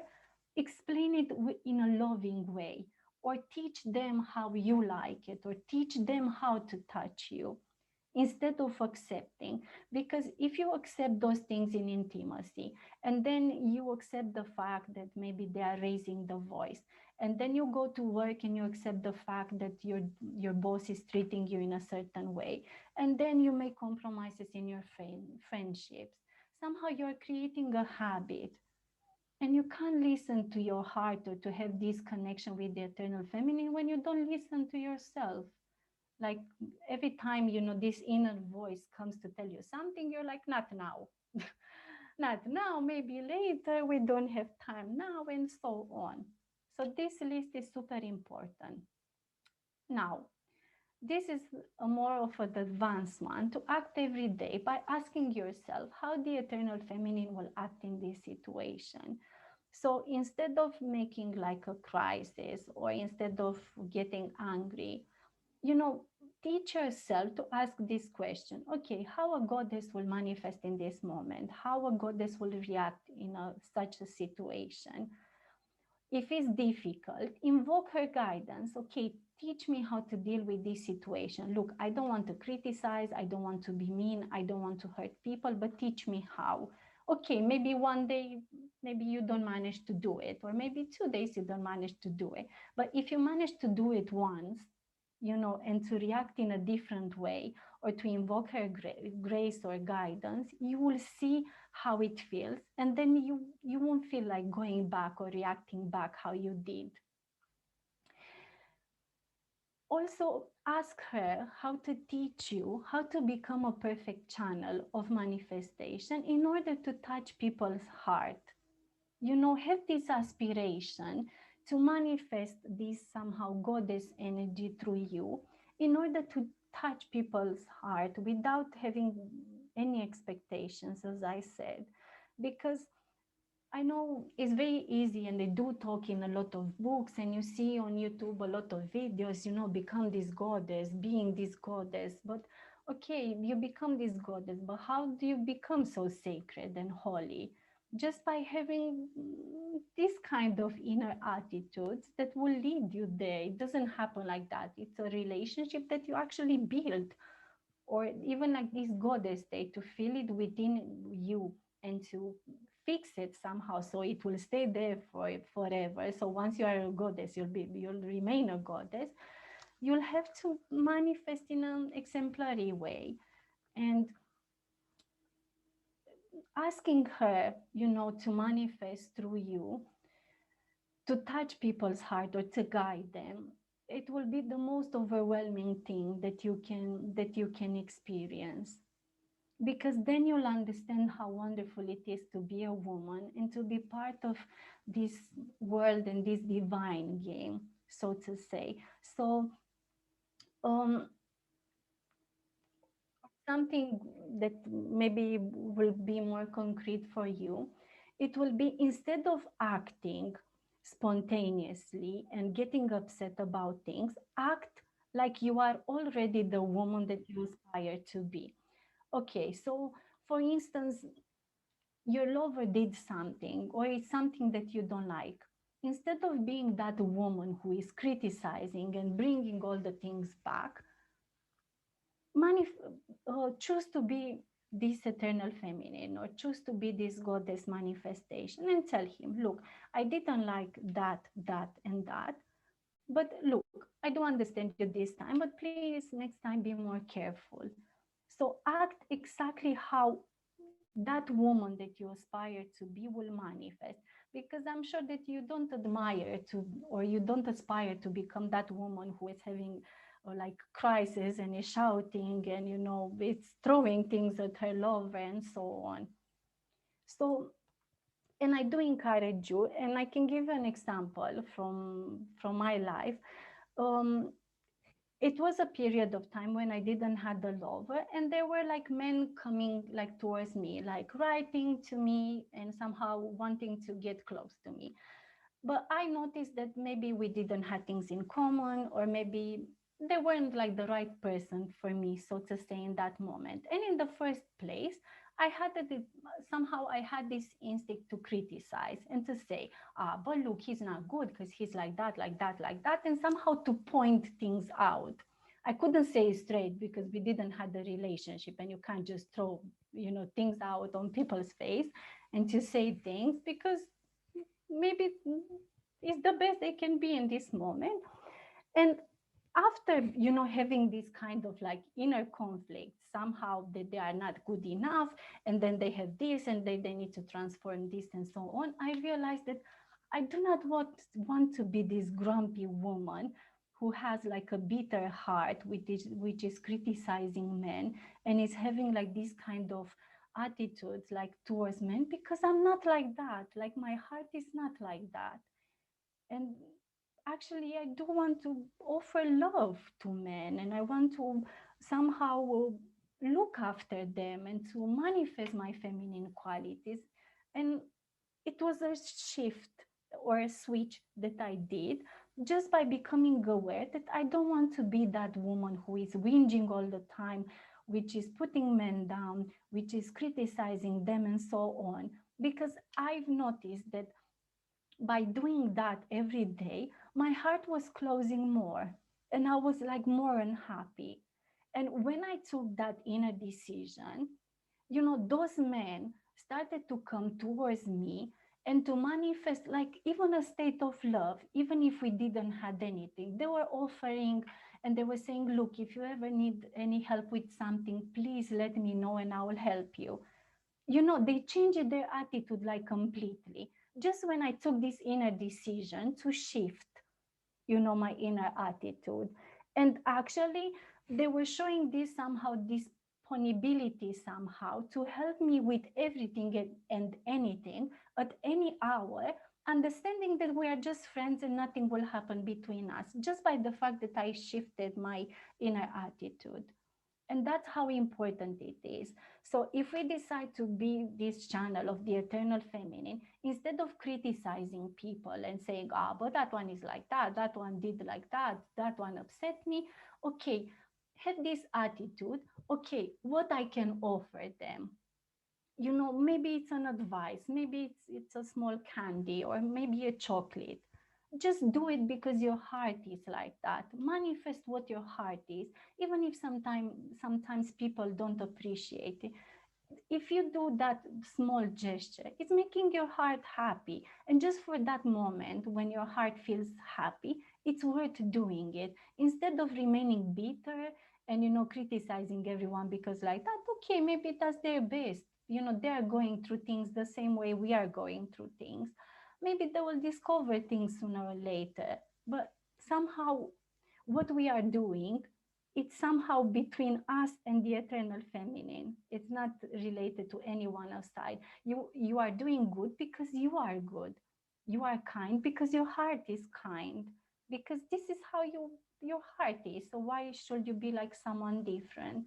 explain it in a loving way, or teach them how you like it, or teach them how to touch you instead of accepting. Because if you accept those things in intimacy, and then you accept the fact that maybe they are raising the voice, and then you go to work and you accept the fact that your boss is treating you in a certain way, and then you make compromises in your friendships, somehow you're creating a habit. And you can't listen to your heart or to have this connection with the eternal feminine when you don't listen to yourself. Like every time, this inner voice comes to tell you something, you're like, not now. Not now, maybe later, we don't have time now, and so on. So this list is super important. Now, this is a more of an advanced one, to act every day by asking yourself how the eternal feminine will act in this situation. So instead of making like a crisis, or instead of getting angry, you know, teach yourself to ask this question. Okay, how a goddess will manifest in this moment? How a goddess will react in such a situation? If it's difficult, invoke her guidance. Okay, teach me how to deal with this situation. Look, I don't want to criticize, I don't want to be mean, I don't want to hurt people, but teach me how. Okay, maybe one day, maybe you don't manage to do it, or maybe 2 days you don't manage to do it. But if you manage to do it once, and to react in a different way, or to invoke her grace or guidance, you will see how it feels, and then you won't feel like going back or reacting back how you did. Also, ask her how to teach you how to become a perfect channel of manifestation in order to touch people's heart. Have this aspiration to manifest this somehow goddess energy through you in order to touch people's heart without having any expectations, as I said. Because I know it's very easy, and they do talk in a lot of books, and you see on YouTube a lot of videos, become this goddess, being this goddess. But okay, you become this goddess, but how do you become so sacred and holy? Just by having this kind of inner attitudes that will lead you there. It doesn't happen like that. It's a relationship that you actually build, or even like this goddess state, to feel it within you and to fix it somehow so it will stay there for forever. So once you are a goddess, you'll remain a goddess. You'll have to manifest in an exemplary way, and asking her, to manifest through you, to touch people's heart or to guide them, it will be the most overwhelming thing that you can experience. Because then you'll understand how wonderful it is to be a woman and to be part of this world and this divine game, so to say. So um, something that maybe will be more concrete for you, it will be, instead of acting spontaneously and getting upset about things, act like you are already the woman that you aspire to be. Okay, so for instance, your lover did something, or it's something that you don't like. instead of being that woman who is criticizing and bringing all the things back, choose to be this eternal feminine, or choose to be this goddess manifestation, and tell him, look, I didn't like that and that, but look, I do understand you this time, but please next time be more careful. So act exactly how that woman that you aspire to be will manifest, because I'm sure that you don't admire to, or you don't aspire to become that woman who is having like crisis and is shouting and it's throwing things at her lover and so on. So, and I do encourage you, and I can give an example from my life. um, it was a period of time when I didn't have the lover, and there were like men coming like towards me, like writing to me and somehow wanting to get close to me. But I noticed that maybe we didn't have things in common, or maybe they weren't like the right person for me, so to say, in that moment. And in the first place, I had somehow I had this instinct to criticize and to say, but look, he's not good because he's like that, like that, like that, and somehow to point things out. I couldn't say it straight because we didn't have the relationship, and you can't just throw, things out on people's face and to say things, because maybe it's the best they can be in this moment. And after having this kind of like inner conflict, somehow that they are not good enough, and then they have this and they need to transform this and so on, I realized that I do not want to be this grumpy woman who has like a bitter heart, which is criticizing men and is having like this kind of attitudes like towards men, because I'm not like that. Like my heart is not like that. And actually, I do want to offer love to men, and I want to somehow look after them and to manifest my feminine qualities. And it was a shift or a switch that I did just by becoming aware that I don't want to be that woman who is whinging all the time, which is putting men down, which is criticizing them, and so on. Because I've noticed that by doing that every day, my heart was closing more, and I was like more unhappy. And when I took that inner decision, those men started to come towards me and to manifest like even a state of love, even if we didn't have anything. They were offering, and they were saying, look, if you ever need any help with something, please let me know and I will help you. They changed their attitude like completely. Just when I took this inner decision to shift, my inner attitude. And actually, they were showing this somehow, disponibility somehow to help me with everything and anything at any hour, understanding that we are just friends and nothing will happen between us just by the fact that I shifted my inner attitude. And that's how important it is. So if we decide to be this channel of the eternal feminine, instead of criticizing people and saying, but that one is like that one did like that one upset me, okay, have this attitude, okay, what I can offer them. Maybe it's an advice, maybe it's a small candy, or maybe a chocolate. Just do it because your heart is like that. Manifest what your heart is, even if sometimes people don't appreciate it. If you do that small gesture, it's making your heart happy. And just for that moment when your heart feels happy, it's worth doing it, instead of remaining bitter and criticizing everyone, because like that, okay, maybe that's their best. They're going through things the same way we are going through things. Maybe they will discover things sooner or later. But somehow what we are doing, it's somehow between us and the eternal feminine. It's not related to anyone outside. You are doing good because you are good. You are kind because your heart is kind. Because this is how your heart is. So why should you be like someone different?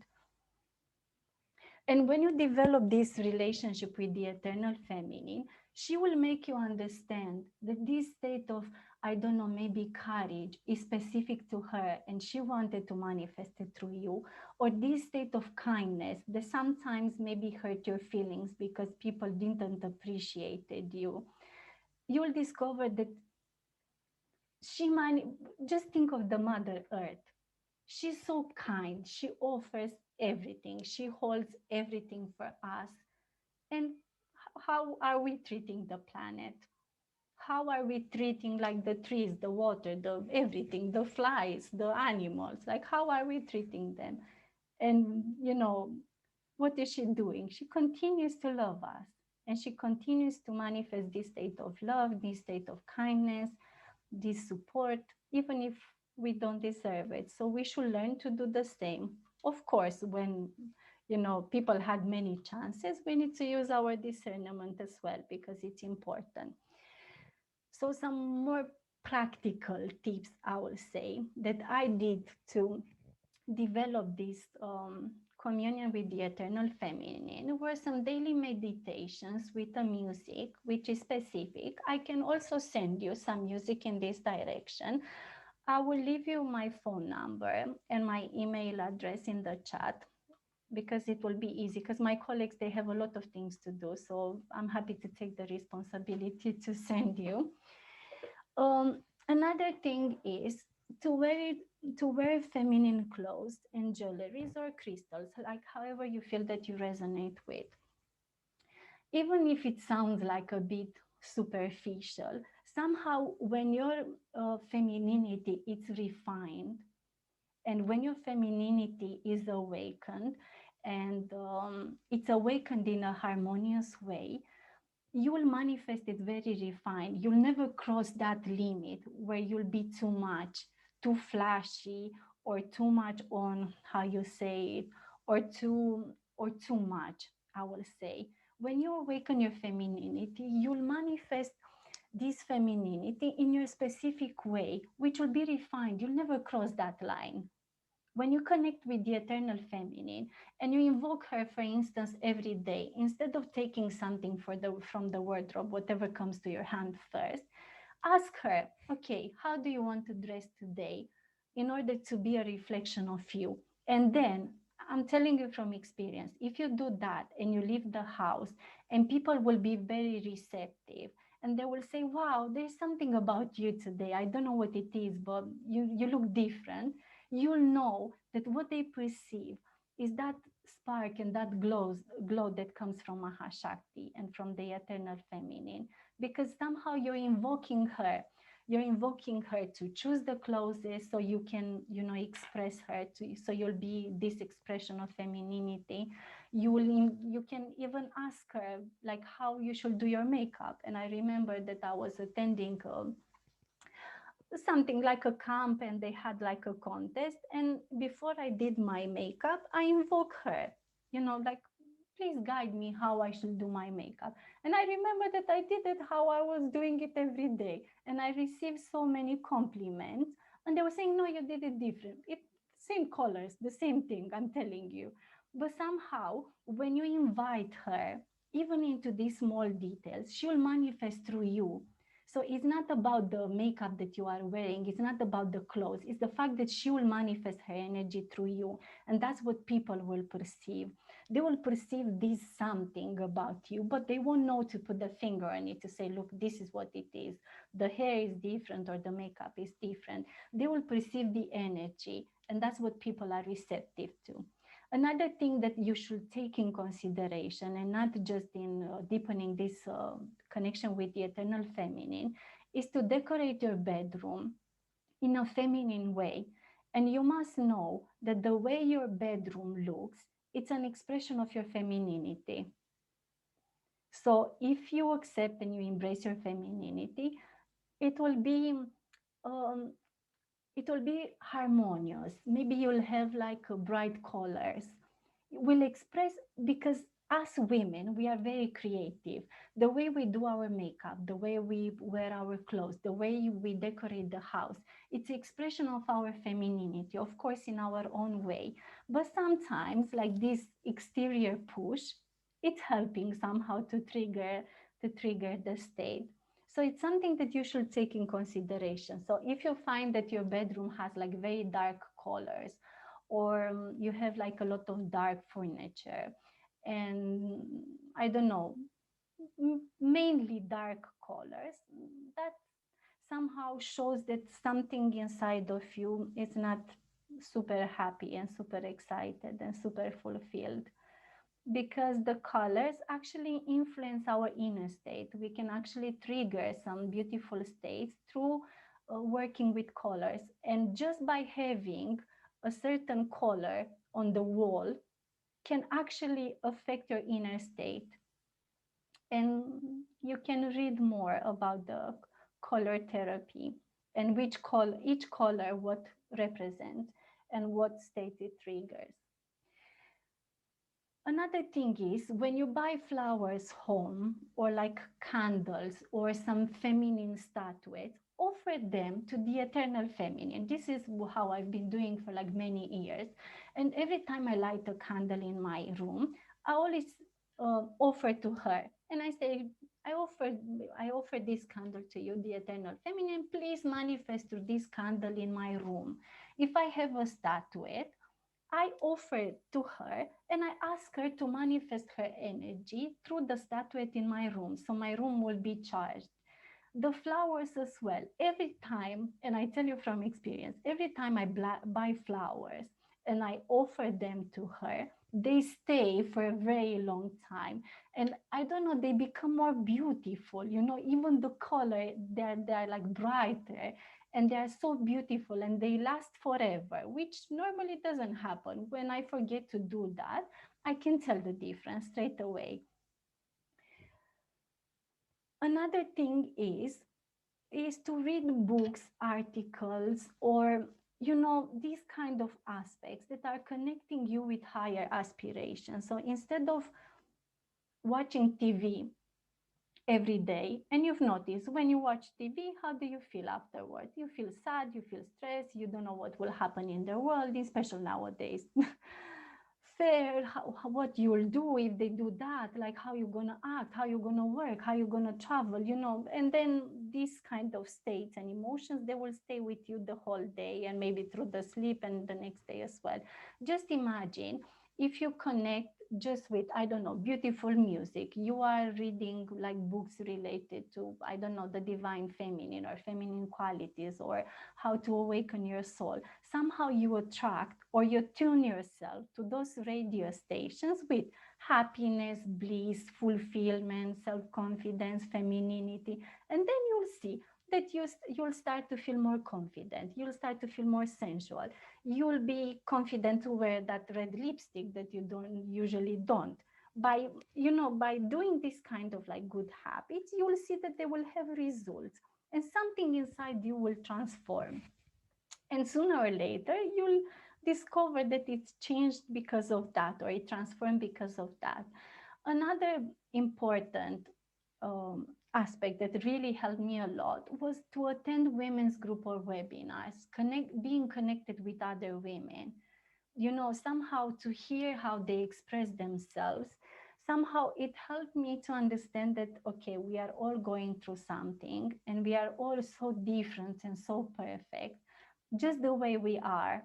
And when you develop this relationship with the eternal feminine, she will make you understand that this state of, I don't know, maybe courage is specific to her and she wanted to manifest it through you. Or this state of kindness that sometimes maybe hurt your feelings because people didn't appreciate you. You'll discover that she man just think of the Mother Earth. She's so kind. She offers everything. She holds everything for us. And how are we treating the planet? How are we treating like the trees, the water, the everything, the flies, the animals? Like how are we treating them? And what is she doing? She continues to love us, and she continues to manifest this state of love, this state of kindness, this support, even if we don't deserve it. So we should learn to do the same. Of course, when people had many chances, we need to use our discernment as well because it's important. So some more practical tips I will say that I did to develop this communion with the eternal feminine were some daily meditations with a music which is specific. I can also send you some music in this direction. I will leave you my phone number and my email address in the chat because it will be easy because my colleagues, they have a lot of things to do, so I'm happy to take the responsibility to send you. Another thing is to wear feminine clothes and jewelries or crystals, like however you feel that you resonate with. Even if it sounds like a bit superficial, somehow when your femininity is refined and when your femininity is awakened and it's awakened in a harmonious way, you will manifest it very refined. You'll never cross that limit where you'll be too much, too flashy, or too much on how you say it, or too much, I will say. When you awaken your femininity, you'll manifest this femininity in your specific way, which will be refined. You'll never cross that line. When you connect with the eternal feminine and you invoke her, for instance, every day, instead of taking something from the wardrobe, whatever comes to your hand first, ask her, okay, how do you want to dress today in order to be a reflection of you? And then I'm telling you from experience, if you do that and you leave the house, and people will be very receptive and they will say, wow, there's something about you today. I don't know what it is, but you look different. You'll know that what they perceive is that spark and that glow that comes from Mahashakti and from the eternal feminine, because somehow you're invoking her to choose the clothes so you can express her to, so you'll be this expression of femininity. You can even ask her like how you should do your makeup. And I remember that I was attending something like a camp and they had like a contest, and before I did my makeup I invoke her, like, please guide me how I should do my makeup. And I remember that I did it how I was doing it every day, and I received so many compliments, and they were saying, no, you did it different. It same colors, the same thing, I'm telling you. But somehow when you invite her even into these small details, she will manifest through you. So it's not about the makeup that you are wearing, it's not about the clothes, it's the fact that she will manifest her energy through you. And that's what people will perceive. They will perceive this something about you, but they won't know to put the finger on it to say, look, this is what it is. The hair is different or the makeup is different. They will perceive the energy, and that's what people are receptive to. Another thing that you should take in consideration, and not just in deepening this connection with the eternal feminine, is to decorate your bedroom in a feminine way. And you must know that the way your bedroom looks, it's an expression of your femininity. So if you accept and you embrace your femininity, it will be um, it will be harmonious. Maybe you'll have like bright colors. Will express, because as women we are very creative. The way we do our makeup, the way we wear our clothes, the way we decorate the house, it's expression of our femininity, of course in our own way. But sometimes like this exterior push, it's helping somehow to trigger the state. So it's something that you should take in consideration. So if you find that your bedroom has like very dark colors, or you have like a lot of dark furniture, and I don't know, mainly dark colors, that somehow shows that something inside of you is not super happy and super excited and super fulfilled, because the colors actually influence our inner state. We can actually trigger some beautiful states through working with colors. And just by having a certain color on the wall can actually affect your inner state. And you can read more about the color therapy and each color what represents and what state it triggers. Another thing is when you buy flowers home or like candles or some feminine statuettes, offer them to the eternal feminine. This is how I've been doing for like many years. And every time I light a candle in my room, I always offer to her. And I say, I offer, I offer this candle to you, the eternal feminine. Please manifest through this candle in my room. If I have a statuette, I offer to her and I ask her to manifest her energy through the statuette in my room. So my room will be charged. The flowers as well. Every time, and I tell you from experience, every time I buy flowers and I offer them to her, they stay for a very long time. And I don't know, they become more beautiful. You know, even the color, they're like brighter and they are so beautiful and they last forever, which normally doesn't happen. When I forget to do that, I can tell the difference straight away. Another thing is to read books, articles, or these kind of aspects that are connecting you with higher aspirations. So instead of watching TV every day, and you've noticed when you watch TV, how do you feel afterwards? You feel sad, you feel stressed, you don't know what will happen in the world, especially nowadays. Fair, what you will do if they do that, like how you're gonna act, how you're gonna work, how you're gonna travel, and then these kind of states and emotions, they will stay with you the whole day and maybe through the sleep and the next day as well. Just imagine if you connect just with, I don't know, beautiful music. You are reading like books related to, I don't know, the divine feminine or feminine qualities or how to awaken your soul. Somehow you attract or you tune yourself to those radio stations with happiness, bliss, fulfillment, self-confidence, femininity. And then you'll see that you'll start to feel more confident. You'll start to feel more sensual. You'll be confident to wear that red lipstick that you don't usually don't. By doing this kind of like good habits, you will see that they will have results and something inside you will transform. And sooner or later, you'll discover that it's changed because of that or it transformed because of that. Another important aspect that really helped me a lot was to attend women's group or webinars, being connected with other women, somehow to hear how they express themselves. Somehow it helped me to understand that, okay, we are all going through something and we are all so different and so perfect, just the way we are.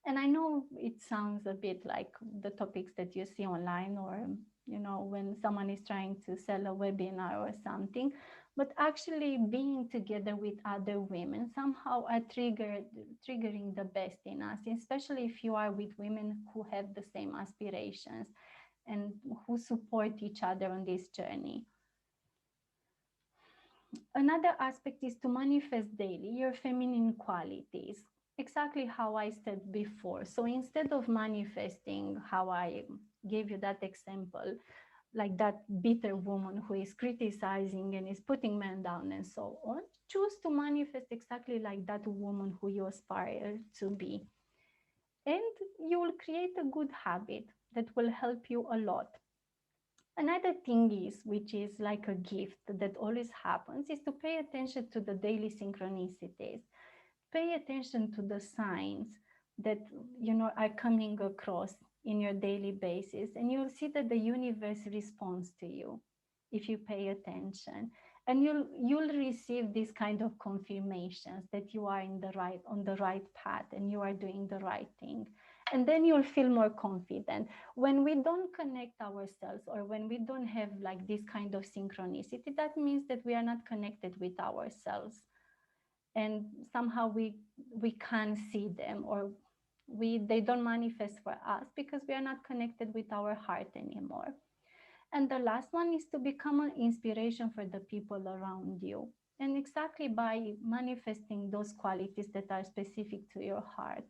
And I know it sounds a bit like the topics that you see online or, when someone is trying to sell a webinar or something, but actually being together with other women somehow are triggering the best in us, especially if you are with women who have the same aspirations and who support each other on this journey. Another aspect is to manifest daily your feminine qualities, exactly how I said before. So instead of manifesting how I gave you that example, like that bitter woman who is criticizing and is putting men down and so on, choose to manifest exactly like that woman who you aspire to be. And you will create a good habit that will help you a lot. Another thing is, which is like a gift that always happens, is to pay attention to the daily synchronicities. Pay attention to the signs that are coming across in your daily basis, and you'll see that the universe responds to you if you pay attention. And you'll receive this kind of confirmations that you are on the right path and you are doing the right thing. And then you'll feel more confident. When we don't connect ourselves, or when we don't have like this kind of synchronicity, that means that we are not connected with ourselves, and somehow we can't see them, or they don't manifest for us because we are not connected with our heart anymore. And the last one is to become an inspiration for the people around you. And exactly by manifesting those qualities that are specific to your heart,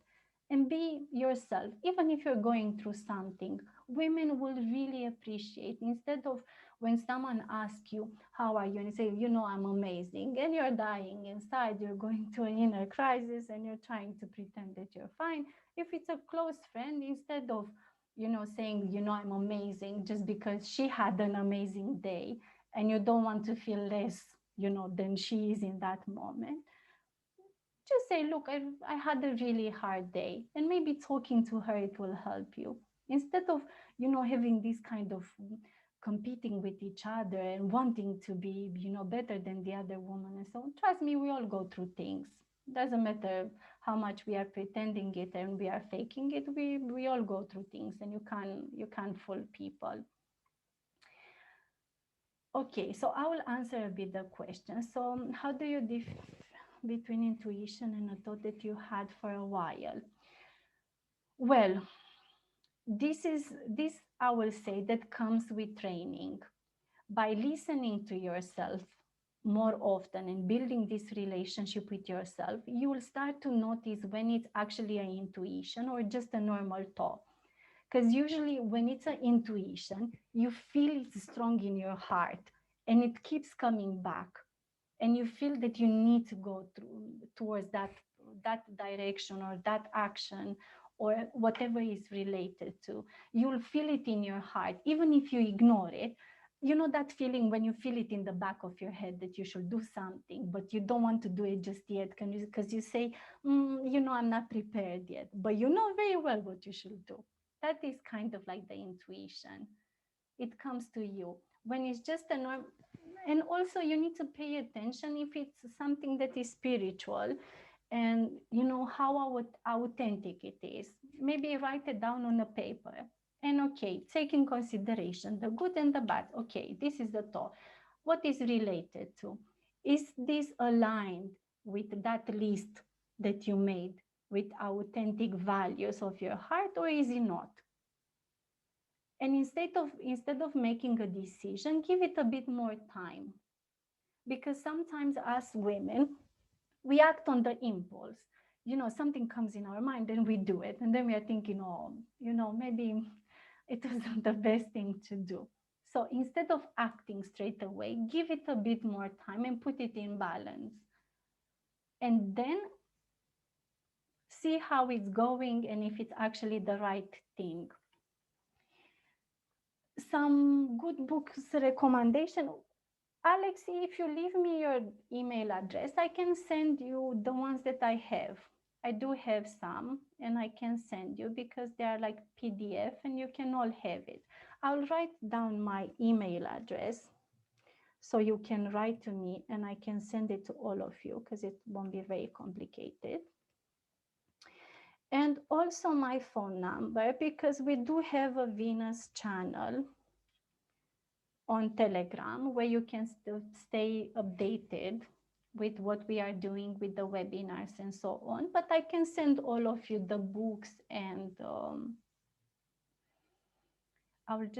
and be yourself, even if you're going through something, women will really appreciate. Instead of when someone asks you, how are you? And you say, I'm amazing. And you're dying inside, you're going through an inner crisis and you're trying to pretend that you're fine. If it's a close friend, instead of saying, I'm amazing just because she had an amazing day, and you don't want to feel less, than she is in that moment. Just say, look, I had a really hard day. And maybe talking to her, it will help you. Instead of, having this kind of competing with each other and wanting to be, better than the other woman and so on. Trust me, we all go through things. Doesn't matter how much we are pretending it and we are faking it. We all go through things, and you can't fool people. Okay, so I will answer a bit the question. So how do you between intuition and a thought that you had for a while? Well, this I will say that comes with training. By listening to yourself more often and building this relationship with yourself, you will start to notice when it's actually an intuition or just a normal thought. Because usually when it's an intuition, you feel it's strong in your heart and it keeps coming back, and you feel that you need to go towards that direction or that action or whatever is related to. You'll feel it in your heart even if you ignore it. That feeling when you feel it in the back of your head that you should do something but you don't want to do it just yet because you say, I'm not prepared yet, but you know very well what you should do. That is kind of like the intuition. It comes to you when it's just a norm. And also you need to pay attention if it's something that is spiritual, and how authentic it is. Maybe write it down on a paper, and okay, take in consideration the good and the bad. Okay, this is the thought. What is related to? Is this aligned with that list that you made with authentic values of your heart, or is it not? And instead of making a decision, give it a bit more time, because sometimes us women, we act on the impulse. Something comes in our mind and we do it, and then we are thinking, oh, maybe it wasn't the best thing to do. So instead of acting straight away, give it a bit more time and put it in balance, and then see how it's going and if it's actually the right thing. Some good books recommendation. Alex, if you leave me your email address, I can send you the ones that I have. I do have some, and I can send you because they are like PDF and you can all have it. I'll write down my email address so you can write to me and I can send it to all of you because it won't be very complicated. And also my phone number, because we do have a Venus channel on Telegram where you can still stay updated with what we are doing with the webinars and so on. But I can send all of you the books, and I will just